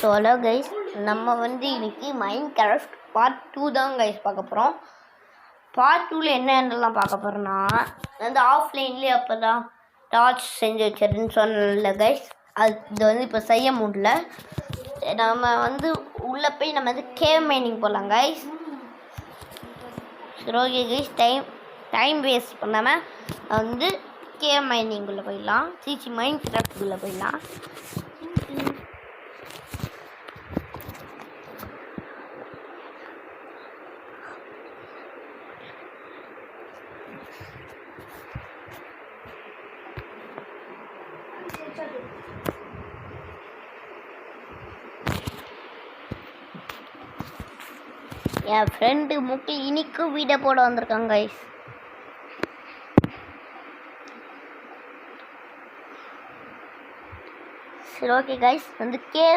So hello guys, நம்ம இன்னைக்கு mind craft part 2 தான் கைஸ் பார்க்க போகிறோம். பார்ட் 2ல் என்னென்னலாம் பார்க்க போகிறோன்னா, ஆஃப்லைன்லேயே அப்போ தான் டார்ச் செஞ்சு வச்சிருன்னு சொன்னல கைஸ், அது இப்போ செய்ய முடியல. நம்ம உள்ளே போய் நம்ம கேவ் மைனிங் போகலாம் கைஸ். சரி ஓகே கைஸ், டைம் வேஸ்ட் பண்ணாமல் கேவ் மைனிங்குள்ளே போயிடலாம். மைண்ட் கிராஃப்ட்டுக்குள்ளே போயிடலாம். என் ஃப்ரெண்டு முக்கி இனிக்கு வீடியோ போட வந்திருக்காங்க கைஸ். சரி ஓகே கைஸ், கேவ்